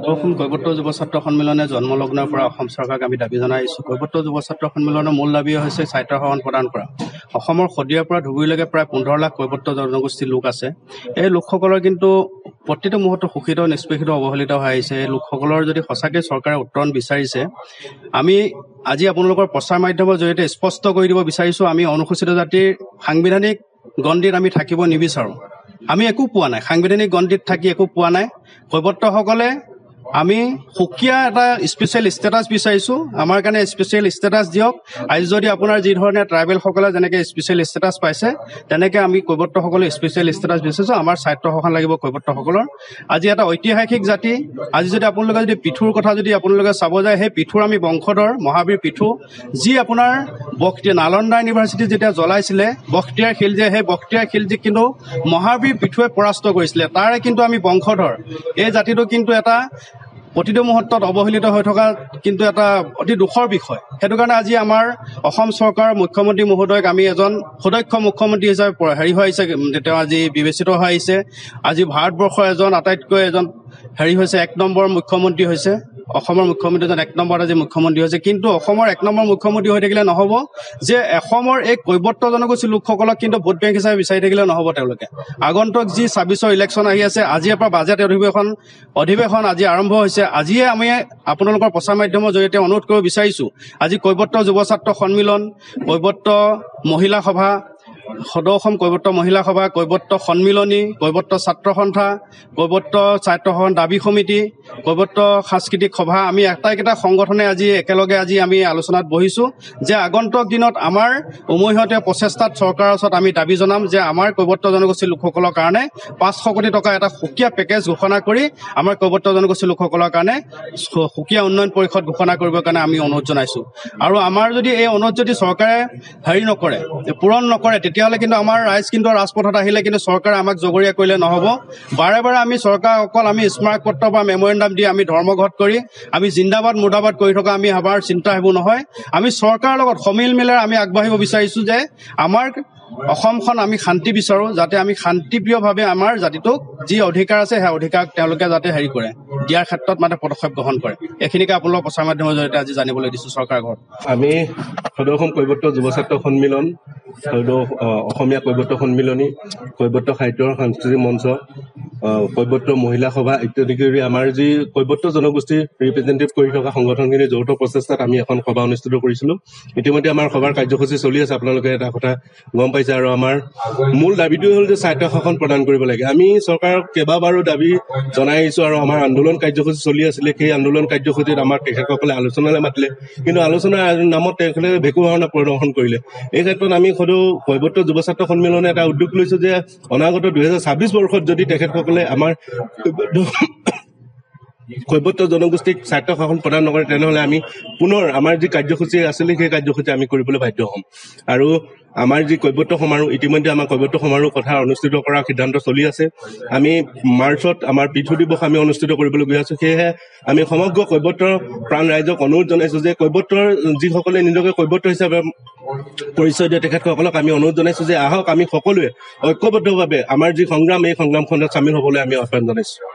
সদৌ কৈবৰ্ত যুৱ ছাত্ৰ সন্মিলনে জন্মলগ্নৰ পৰা অসম চৰকাৰক আমি দাবী জনাইছোঁ। কৈবৰ্ত যুৱ ছাত্ৰ সন্মিলনৰ মূল দাবী হৈছে স্বায়ত্তশাসন প্ৰদান কৰা। অসমৰ শদিয়াৰ পৰা ধুবুৰীলৈকে প্ৰায় 15 লাখ কৈবৰ্ত জনগোষ্ঠীৰ লোক আছে। এই লোকসকলৰ কিন্তু প্ৰতিটো মুহূৰ্তত শোষিত নিষ্পেষিত অৱহেলিত হৈ আহিছে। এই লোকসকলৰ যদি সঁচাকৈ চৰকাৰে উত্তৰণ বিচাৰিছে, আমি আজি আপোনালোকৰ প্ৰচাৰ মাধ্যমৰ জৰিয়তে স্পষ্ট কৰি দিব বিচাৰিছোঁ, আমি অনুসূচিত জাতিৰ সাংবিধানিক গণ্ডিত আমি থাকিব নিবিচাৰোঁ। আমি একো পোৱা নাই, সাংবিধানিক গণ্ডিত থাকি একো পোৱা নাই। কৈবৰ্তসকলে আমি সুকীয়া এটা স্পেচিয়েল ষ্টেটাছ বিচাৰিছোঁ, আমাৰ কাৰণে স্পেচিয়েল ষ্টেটাছ দিয়ক। আজি যদি আপোনাৰ যি ধৰণে ট্ৰাইবেলসকলে যেনেকৈ স্পেচিয়েল ষ্টেটাছ পাইছে, তেনেকৈ আমি কৈবৰ্তসকলে স্পেচিয়েল ষ্টেটাছ বিচাৰিছোঁ। আমাৰ স্বায়ত্তশাসন লাগিব কৈবৰ্তসকলৰ। আজি এটা ঐতিহাসিক জাতি। আজি যদি আপোনালোকে যদি পিঠুৰ কথা যদি আপোনালোকে চাব যায়, সেই পিঠুৰ আমি বংশধৰ মহাবীৰ পিঠু, যি আপোনাৰ নালন্দা ইউনিভাৰ্চিটি যেতিয়া জ্বলাইছিলে বখতিয়াৰ খিলজীয়ে, সেই বখতিয়াৰ খিলজীক কিন্তু মহাবীৰ পিঠুৱে পৰাস্ত কৰিছিলে। তাৰে কিন্তু আমি বংশধৰ। এই জাতিটো কিন্তু এটা প্ৰতিটো মুহূৰ্তত অৱহেলিত হৈ থকা কিন্তু এটা অতি দুখৰ বিষয়। সেইটো কাৰণে আজি আমাৰ অসম চৰকাৰৰ মুখ্যমন্ত্ৰী মহোদয়ক আমি এজন সুদক্ষ মুখ্যমন্ত্ৰী হিচাপে হৈ আহিছে, তেওঁ আজি বিবেচিত হৈ আহিছে। আজি ভাৰতবৰ্ষৰ আটাইতকৈ হৈছে 1 নম্বৰ মুখ্যমন্ত্ৰী হৈছে। অসমৰ মুখ্যমন্ত্ৰীজন 1 নম্বৰত আজি মুখ্যমন্ত্ৰী হৈছে। কিন্তু অসমৰ 1 নম্বৰ মুখ্যমন্ত্ৰী হৈ থাকিলে নহ'ব, যে অসমৰ এই কৈবৰ্ত জনগোষ্ঠীৰ লোকসকলক কিন্তু ভোট বেংক হিচাপে বিচাৰি থাকিলে নহ'ব। তেওঁলোকে আগন্তুক যি 26ৰ ইলেকশ্যন আহি আছে, আজিৰ পৰা বাজেট অধিৱেশন আজি আৰম্ভ হৈছে। আজিয়ে আমি আপোনালোকৰ প্ৰচাৰ মাধ্যমৰ জৰিয়তে অনুৰোধ কৰিব বিচাৰিছোঁ, আজি কৈবৰ্ত যুৱ ছাত্ৰ সন্মিলন, কৈবৰ্ত মহিলা সভা, সদৌ অসম কৈবৰ্ত মহিলা সভা, কৈবৰ্ত সন্মিলনী, কৈবৰ্ত ছাত্ৰ সন্থা, কৈবৰ্ত স্বায়ত্তশাসন দাবী সমিতি, কৈবৰ্ত সাংস্কৃতিক সভা, আমি আটাইকেইটা সংগঠনে আজি একেলগে আমি আলোচনাত বহিছোঁ যে আগন্তুক দিনত আমাৰ উমৈহতীয়া প্ৰচেষ্টাত চৰকাৰৰ ওচৰত আমি দাবী জনাম যে আমাৰ কৈবৰ্ত জনগোষ্ঠীৰ লোকসকলৰ কাৰণে 500 কোটি টকা এটা সুকীয়া পেকেজ ঘোষণা কৰি আমাৰ কৈবৰ্ত জনগোষ্ঠীৰ লোকসকলৰ কাৰণে সুকীয়া উন্নয়ন পৰিষদ ঘোষণা কৰিবৰ কাৰণে আমি অনুৰোধ জনাইছোঁ। আৰু আমাৰ যদি এই অনুৰোধ যদি চৰকাৰে পূৰণ নকৰে, তেতিয়াহ'লে কিন্তু আমাৰ ৰাইজ কিন্তু ৰাজপথত আহিলে কিন্তু চৰকাৰে আমাক জগৰীয়া কৰিলে নহ'ব। বাৰে বাৰে আমি চৰকাৰ অকল আমি স্মাৰক পত্ৰ বা মেমৰেণ্ডাম দি আমি ধৰ্মঘট কৰি আমি জিন্দাবাদ মুৰ্দাবাদ কৰি থকা আমাৰ চিন্তা সেইবোৰ নহয়। আমি চৰকাৰৰ লগত সমিল মিলেৰে আমি আগবাঢ়িব বিচাৰিছোঁ যে আমাৰ অসমখন আমি শান্তি বিচাৰোঁ, যাতে আমি শান্তিপ্ৰিয়ভাৱে আমাৰ জাতিটোক যি অধিকাৰ আছে সেই অধিকাৰ তেওঁলোকে যাতে কৰে, দিয়াৰ ক্ষেত্ৰত পদক্ষেপ গ্ৰহণ কৰে। এইখিনিকে আপোনালোকৰ প্ৰচাৰ মাধ্যমৰ জৰিয়তে আজি জানিবলৈ দিছোঁ চৰকাৰৰ ঘৰত। আমি সদৌ অসম কৈবৰ্ত যুৱ ছাত্ৰ সন্মিলন, অসমীয়া কৈবৰ্ত সন্মিলনী, কৈবৰ্ত সাহিত্য সাংস্কৃতিক মঞ্চ, কৈবৰ্ত মহিলা সভা ইত্যাদি কৰি আমাৰ যি কৈবৰ্ত জনগোষ্ঠীৰ ৰিপ্ৰেজেণ্টেটিভ কৰি থকা সংগঠনখিনিৰ যৌথ প্ৰচেষ্টাত আমি এখন সভা অনুষ্ঠিত কৰিছিলোঁ। ইতিমধ্যে আমাৰ সভাৰ কাৰ্যসূচী চলি আছে, আপোনালোকে এটা কথা গম পাইছে। আৰু আমাৰ মূল দাবীটোৱে হ'ল যে স্বায়ত্তশাসন প্ৰদান কৰিব লাগে। আমি চৰকাৰক কেইবাবাৰো দাবী জনাই আহিছোঁ আৰু আমাৰ আন্দোলন কাৰ্যসূচী চলি আছিলে। সেই আন্দোলন কাৰ্যসূচীত আমাৰ তেখেতসকলে আলোচনালৈ মাতিলে, কিন্তু আলোচনাৰ নামত তেখেতে ভেকু ভাওনা প্ৰদৰ্শন কৰিলে। এই ক্ষেত্ৰত আমি সদৌ কৈবৰ্ত যুৱ ছাত্ৰ সন্মিলনে এটা উদ্যোগ লৈছোঁ যে অনাগত 2026 বৰ্ষত যদি তেখেতসকলে আমাৰ কৈবৰ্ত জনগোষ্ঠীক স্বায়ত্তশাসন প্ৰদান নকৰে, তেনেহ'লে আমি পুনৰ আমাৰ যি কাৰ্যসূচী আছিলে সেই কাৰ্যসূচী আমি কৰিবলৈ বাধ্য হ'ম। আৰু আমাৰ যি কৈবৰ্ত সমাৰোহ, ইতিমধ্যে আমাৰ কৈবৰ্ত সমাৰোহ কথা অনুষ্ঠিত কৰাৰ সিদ্ধান্ত চলি আছে। আমি মাৰ্চত আমাৰ পিঠু দিৱস আমি অনুষ্ঠিত কৰিবলৈ গৈ আছোঁ। সেয়েহে আমি সমগ্ৰ কৈবৰ্ত প্ৰাণ ৰাইজক অনুৰোধ জনাইছোঁ যে কৈবৰ্তৰ যিসকলে নিজকে কৈবৰ্ত হিচাপে পৰিচয় দিয়ে তেখেতসকলক আমি অনুৰোধ জনাইছোঁ যে আহক আমি সকলোৱে ঐক্যবদ্ধভাৱে আমাৰ যি সংগ্ৰাম, এই সংগ্ৰামখনত চামিল হ'বলৈ আমি আহ্বান জনাইছোঁ।